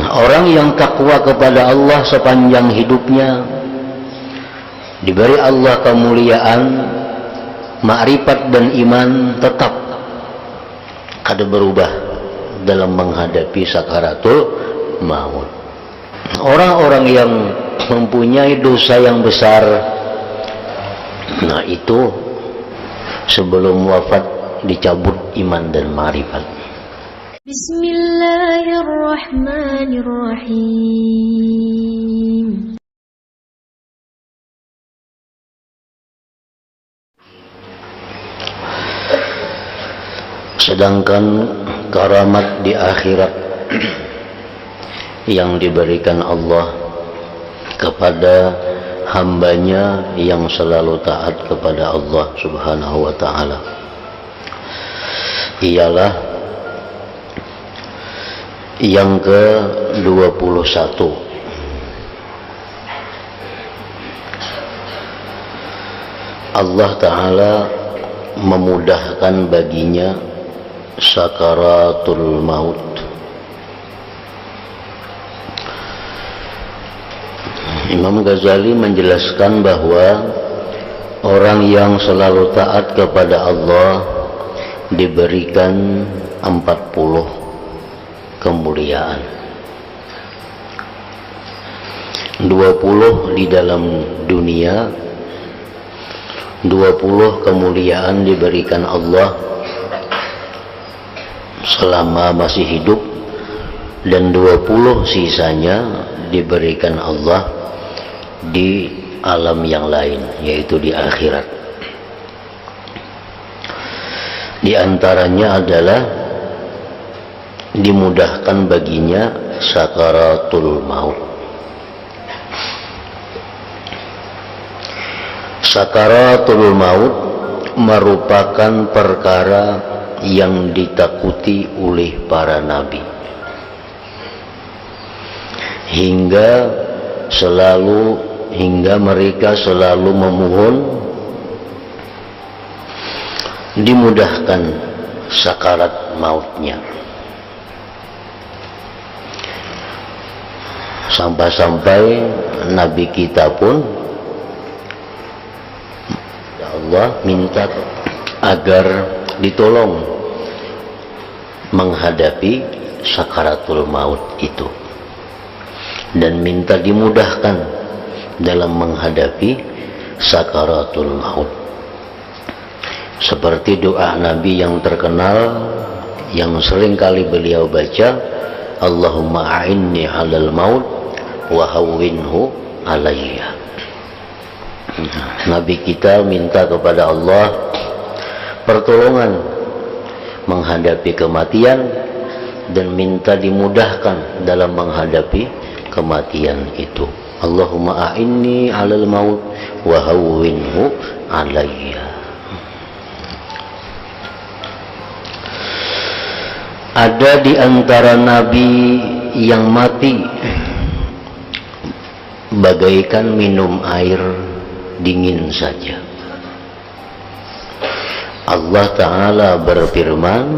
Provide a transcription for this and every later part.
Orang yang takwa kepada Allah sepanjang hidupnya diberi Allah kemuliaan, makrifat dan iman, tetap kada berubah dalam menghadapi sakaratul maut. Orang-orang yang mempunyai dosa yang besar, nah itu sebelum wafat dicabut iman dan makrifat. Bismillahirrahmanirrahim. Sedangkan karamat di akhirat yang diberikan Allah kepada hambanya yang selalu taat kepada Allah Subhanahu wa ta'ala ialah yang ke-21. Allah Ta'ala memudahkan baginya sakaratul maut. Imam Ghazali menjelaskan bahwa orang yang selalu taat kepada Allah diberikan 40 kemuliaan. 20 di dalam dunia, 20 kemuliaan diberikan Allah selama masih hidup, dan 20 sisanya diberikan Allah di alam yang lain, yaitu di akhirat. Di antaranya adalah dimudahkan baginya sakaratul maut. Sakaratul maut merupakan perkara yang ditakuti oleh para nabi, hingga mereka selalu memohon dimudahkan sakarat mautnya. Sampai-sampai nabi kita pun ya Allah minta agar ditolong menghadapi sakaratul maut itu, dan minta dimudahkan dalam menghadapi sakaratul maut. Seperti doa Nabi yang terkenal yang sering kali beliau baca, Allahumma a'inni 'alal maut wa hawwinhu 'alayya. Nabi kita minta kepada Allah pertolongan menghadapi kematian dan minta dimudahkan dalam menghadapi kematian itu. Allahumma a'inni 'alal maut wa hawwinhu 'alayya. Ada di antara nabi yang mati bagaikan minum air dingin saja. Allah Ta'ala berfirman,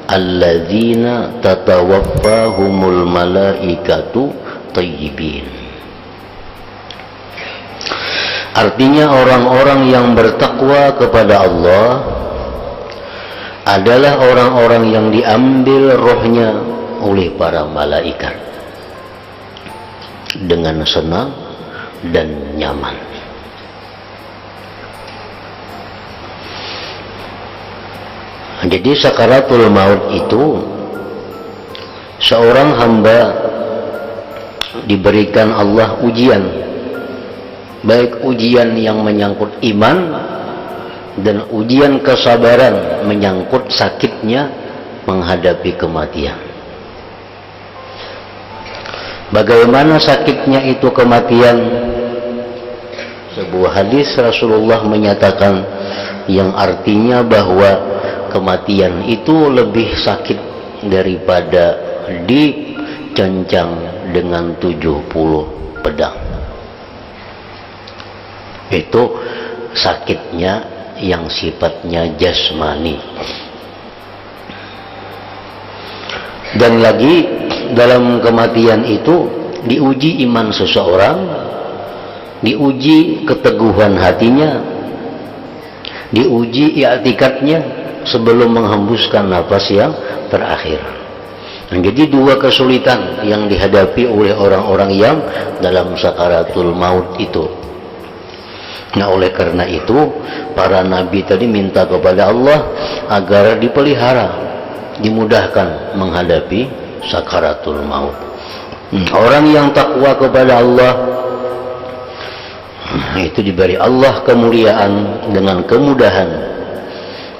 alladzina tatawaffahumul malaikatu thayyibin. Artinya orang-orang yang bertakwa kepada Allah adalah orang-orang yang diambil rohnya oleh para malaikat dengan senang dan nyaman. Jadi sakaratul maut itu seorang hamba diberikan Allah ujian, baik ujian yang menyangkut iman dan ujian kesabaran menyangkut sakitnya menghadapi kematian. Bagaimana sakitnya itu kematian? Sebuah hadis Rasulullah menyatakan yang artinya bahwa kematian itu lebih sakit daripada dicancang dengan 70 pedang. Itu sakitnya yang sifatnya jasmani. Dan lagi dalam kematian itu diuji iman seseorang, diuji keteguhan hatinya, diuji i'tikadnya sebelum menghembuskan nafas yang terakhir. Nah, jadi dua kesulitan yang dihadapi oleh orang-orang yang dalam sakaratul maut itu. Nah, oleh karena itu para nabi tadi minta kepada Allah agar dipelihara, dimudahkan menghadapi sakaratul maut. Orang yang takwa kepada Allah itu diberi Allah kemuliaan dengan kemudahan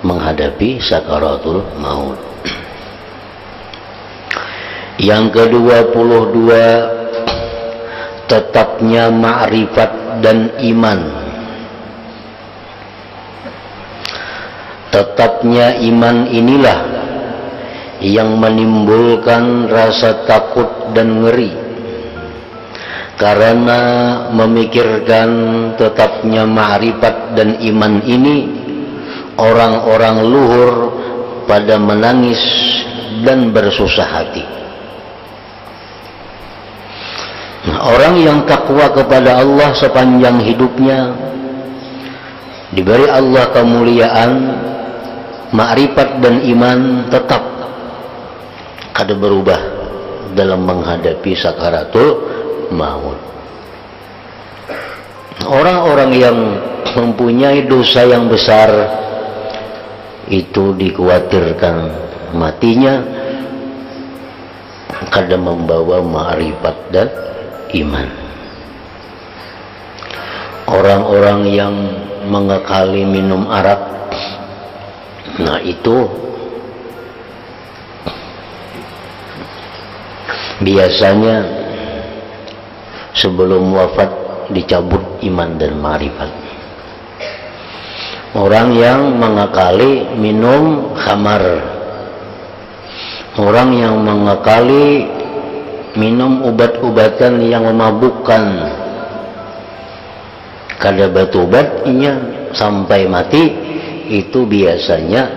menghadapi sakaratul maut. Yang ke-22, tetapnya ma'rifat dan iman. Tetapnya iman inilah yang menimbulkan rasa takut dan ngeri, karena memikirkan tetapnya ma'rifat dan iman ini, orang-orang luhur pada menangis dan bersusah hati. Nah, orang yang takwa kepada Allah sepanjang hidupnya diberi Allah kemuliaan, ma'rifat dan iman tetap kada berubah dalam menghadapi sakaratul maut. Orang-orang yang mempunyai dosa yang besar itu dikhawatirkan matinya kada membawa ma'rifat dan iman. Orang-orang yang mengekali minum arak, nah itu biasanya sebelum wafat dicabut iman dan ma'rifat. Orang yang mengekali minum khamar, orang yang mengekali minum obat-obatan yang memabukkan, kada batobatnya sampai mati, itu biasanya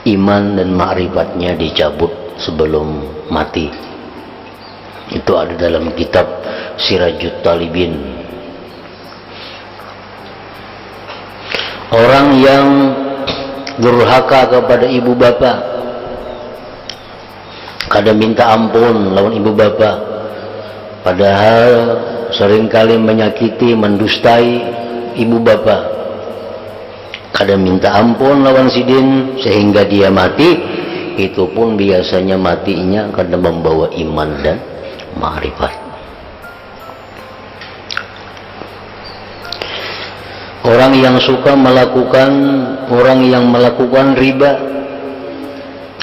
iman dan ma'rifatnya dicabut sebelum mati. Itu ada dalam kitab Sirajut Talibin. Orang yang durhaka kepada ibu bapa, kada minta ampun lawan ibu bapa, padahal seringkali menyakiti, mendustai ibu bapa, kada minta ampun lawan sidin sehingga dia mati, itu pun biasanya matinya kada membawa iman dan ma'rifat. Orang yang suka melakukan, orang yang melakukan riba,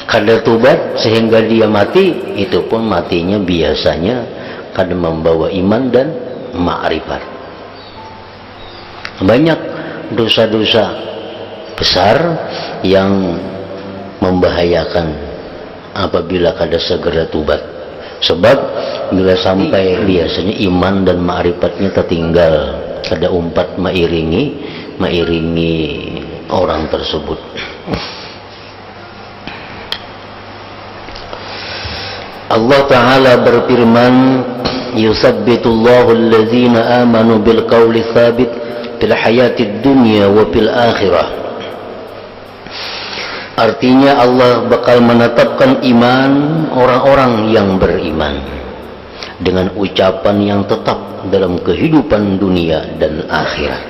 kada tobat sehingga dia mati, itu pun matinya biasanya kada membawa iman dan ma'rifat. Banyak dosa-dosa besar yang membahayakan apabila kada segera tobat. Sebab bila sampai biasanya iman dan ma'rifatnya tertinggal, kada umpat mairingi orang tersebut. Allah Ta'ala berfirman, yusabbitullahu allazina amanu bil qawli thabit fil hayatid dunya wa fil akhirah. Artinya Allah bakal menetapkan iman orang-orang yang beriman dengan ucapan yang tetap dalam kehidupan dunia dan akhirat.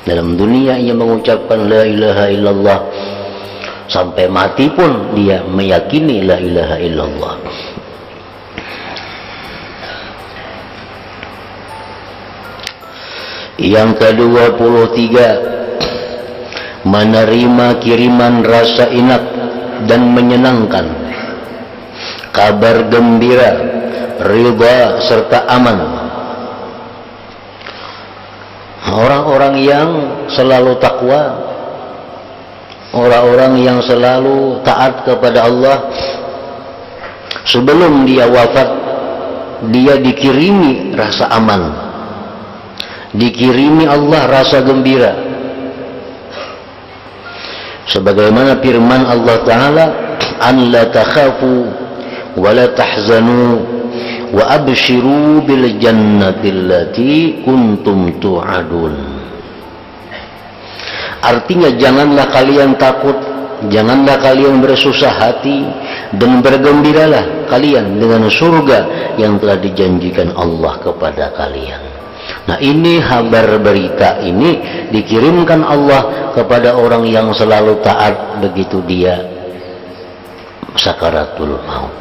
Dalam dunia ia mengucapkan la ilaha illallah, sampai mati pun dia meyakini la ilaha illallah. Yang ke-23, menerima kiriman rasa ingat dan menyenangkan, kabar gembira, ridha serta aman. Orang-orang yang selalu takwa, orang-orang yang selalu taat kepada Allah, sebelum dia wafat dia dikirimi rasa aman, dikirimi Allah rasa gembira. Sebagaimana firman Allah Ta'ala, an la takhafu wa la tahzanu wa abshiru bil jannati allati kuntum tu'adun. Artinya janganlah kalian takut, janganlah kalian bersusah hati, dan bergembiralah kalian dengan surga yang telah dijanjikan Allah kepada kalian. Nah, ini kabar berita ini dikirimkan Allah kepada orang yang selalu taat begitu dia sakaratul maut.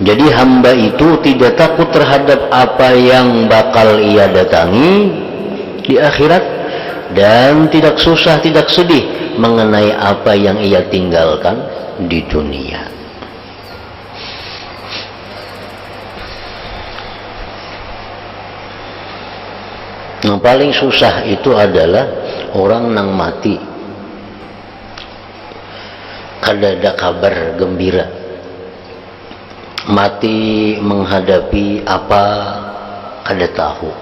Jadi hamba itu tidak takut terhadap apa yang bakal ia datangi di akhirat, dan tidak susah, tidak sedih mengenai apa yang ia tinggalkan di dunia. Yang paling susah itu adalah orang nang mati kada ada kabar gembira, mati menghadapi apa kada tahu.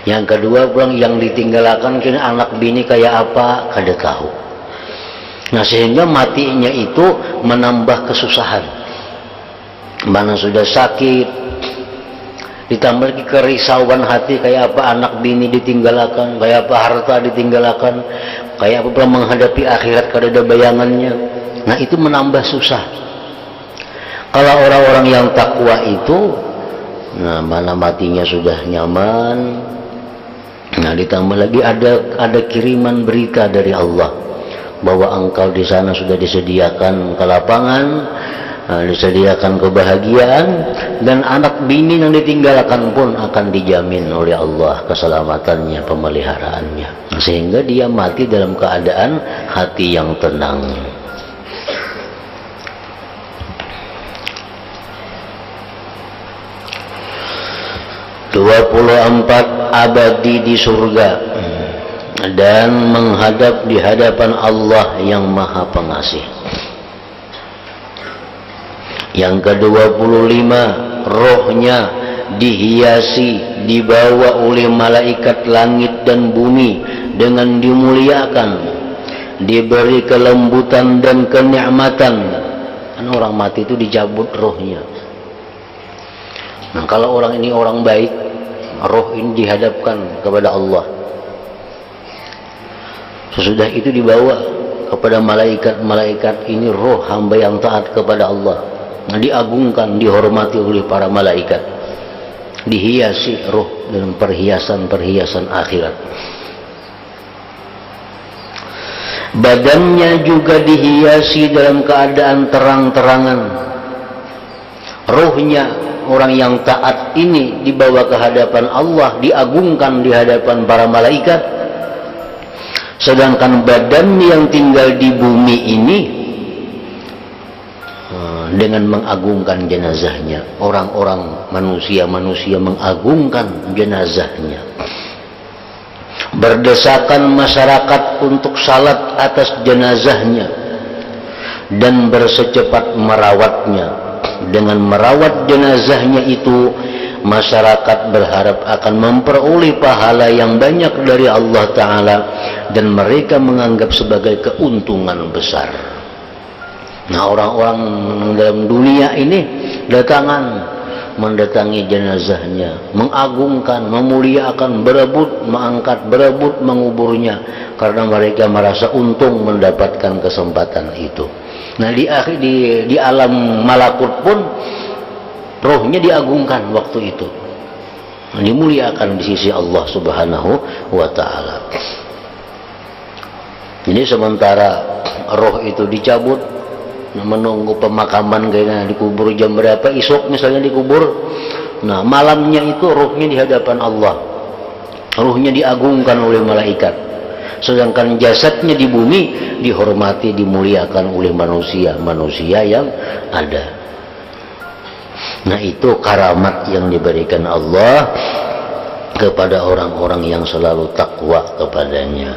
Yang kedua, pulang yang ditinggalkan kini anak bini kayak apa kada tahu. Nah, sehingga matinya itu menambah kesusahan. Mana sudah sakit, ditambah lagi kerisauan hati, kayak apa anak bini ditinggalkan, kayak apa harta ditinggalkan, kayak apa pulang menghadapi akhirat kada ada bayangannya. Nah, itu menambah susah. Kalau orang-orang yang takwa itu, nah mana matinya sudah nyaman. Nah, ditambah lagi ada kiriman berita dari Allah bahwa engkau di sana sudah disediakan kelapangan, disediakan kebahagiaan, dan anak bini yang ditinggalkan pun akan dijamin oleh Allah keselamatannya, pemeliharaannya, sehingga dia mati dalam keadaan hati yang tenang. (24) Abadi di surga dan menghadap di hadapan Allah yang Maha Pengasih. Yang ke-25, rohnya dihiasi, dibawa oleh malaikat langit dan bumi dengan dimuliakan, diberi kelembutan dan kenikmatan. Kan orang mati itu dicabut rohnya. Nah, kalau orang ini orang baik, roh ini dihadapkan kepada Allah. Sesudah itu dibawa kepada malaikat-malaikat, ini roh hamba yang taat kepada Allah. Nah, diagungkan, dihormati oleh para malaikat, dihiasi roh dengan perhiasan-perhiasan akhirat. Badannya juga dihiasi dalam keadaan terang-terangan. Rohnya orang yang taat ini dibawa ke hadapan Allah, diagungkan di hadapan para malaikat. Sedangkan badan yang tinggal di bumi ini dengan mengagungkan jenazahnya, orang-orang manusia mengagungkan jenazahnya, berdesakan masyarakat untuk salat atas jenazahnya dan bersecepat merawatnya. Dengan merawat jenazahnya itu, masyarakat berharap akan memperoleh pahala yang banyak dari Allah Ta'ala, dan mereka menganggap sebagai keuntungan besar. Nah, orang-orang dalam dunia ini mendatangi jenazahnya, mengagungkan, memuliakan, berebut mengangkat, berebut menguburnya, karena mereka merasa untung mendapatkan kesempatan itu. Nah, di alam malakut pun rohnya diagungkan waktu itu, dimuliakan di sisi Allah Subhanahu wa Ta'ala. Jadi sementara roh itu dicabut, menunggu pemakaman kayaknya dikubur jam berapa, isuk misalnya dikubur. Nah, malamnya itu rohnya di hadapan Allah, rohnya diagungkan oleh malaikat. Sedangkan jasadnya di bumi dihormati, dimuliakan oleh manusia yang ada. Nah, itu karamat yang diberikan Allah kepada orang-orang yang selalu takwa kepadanya.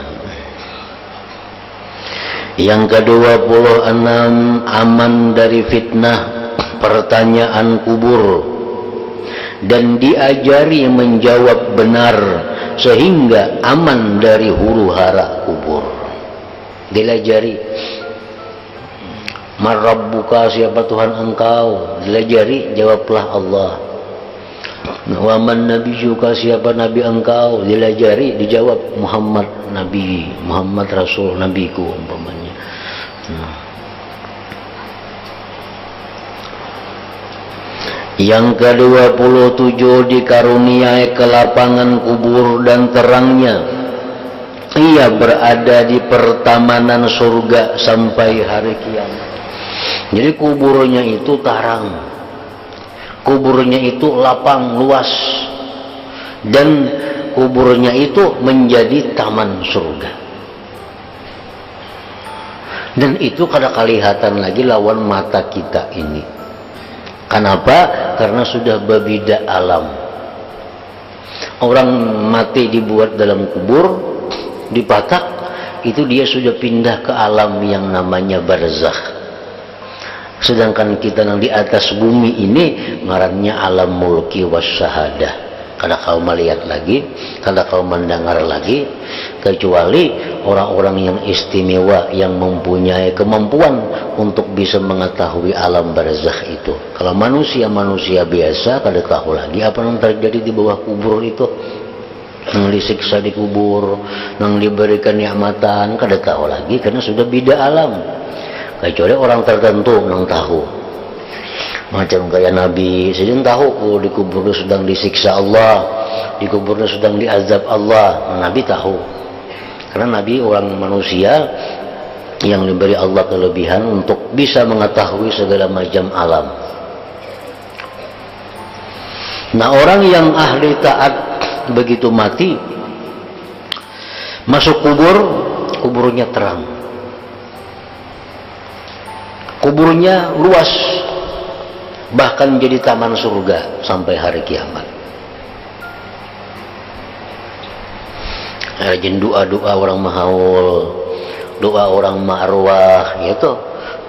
Yang ke-26, aman dari fitnah pertanyaan kubur, dan diajari menjawab benar sehingga aman dari huru hara kubur. Dilajari Man rabbuka, siapa Tuhan engkau? Dilajari, jawablah Allah. Wa man nabiyyuka, siapa nabi engkau? Dilajari, dijawab Muhammad nabi, Muhammad rasul, nabiku umpamanya. Yang ke-27 dikaruniai kelapangan kubur dan terangnya. Ia berada di pertamanan surga sampai hari kiamat. Jadi kuburnya itu tarang, kuburnya itu lapang luas, dan kuburnya itu menjadi taman surga. Dan itu kada kelihatan lagi lawan mata kita ini. Kenapa? Karena sudah berbeda alam. Orang mati dibuat dalam kubur, dipatak, itu dia sudah pindah ke alam yang namanya barzakh. Sedangkan kita yang di atas bumi ini ngarannya alam mulki wasyahadah. Kada kau melihat lagi, kada kau mendengar lagi, kecuali orang-orang yang istimewa yang mempunyai kemampuan untuk bisa mengetahui alam barzakh itu. Kalau manusia biasa kada tahu lagi apa yang terjadi di bawah kubur itu. Yang disiksa di kubur, yang diberikan nikmatan, kada tahu lagi karena sudah beda alam. Kecuali orang tertentu yang tahu. Macam kayak Nabi, sedang tahu di kuburnya sedang disiksa Allah, di kuburnya sedang diazab Allah. Nabi tahu, karena Nabi orang manusia yang diberi Allah kelebihan untuk bisa mengetahui segala macam alam. Nah, orang yang ahli taat begitu mati masuk kubur, kuburnya terang, kuburnya luas, bahkan menjadi taman surga sampai hari kiamat. Rajin doa-doa orang mahaul, doa orang ma'arwah, yaitu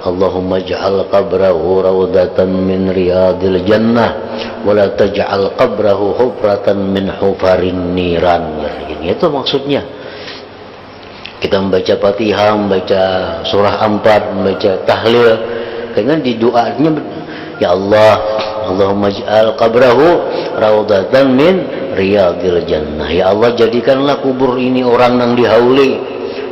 Allahumma ja'al qabrahu rawdatan min riyadil jannah wa la taj'al qabrahu hufratan min hufarin niran. Itu maksudnya. Kita membaca Fatihah, membaca surah 4, membaca tahlil, karena di doanya, ya Allah, Allahumma ja'al qabrahu rawdatan min riyadil jannah. Ya Allah, jadikanlah kubur ini orang yang dihauli,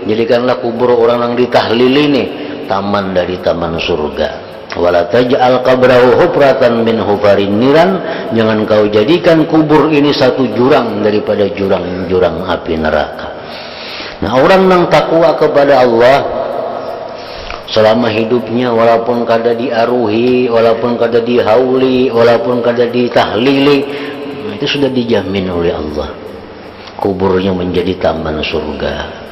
jadikanlah kubur orang yang ditahlil ini taman dari taman surga. Wala taj'al qabrahu hufratan min hufarin niran, jangan kau jadikan kubur ini satu jurang daripada jurang-jurang api neraka. Nah, orang yang takwa kepada Allah selama hidupnya, walaupun kada diaruhi, walaupun kada dihauli, walaupun kada ditahlili, itu sudah dijamin oleh Allah kuburnya menjadi taman surga.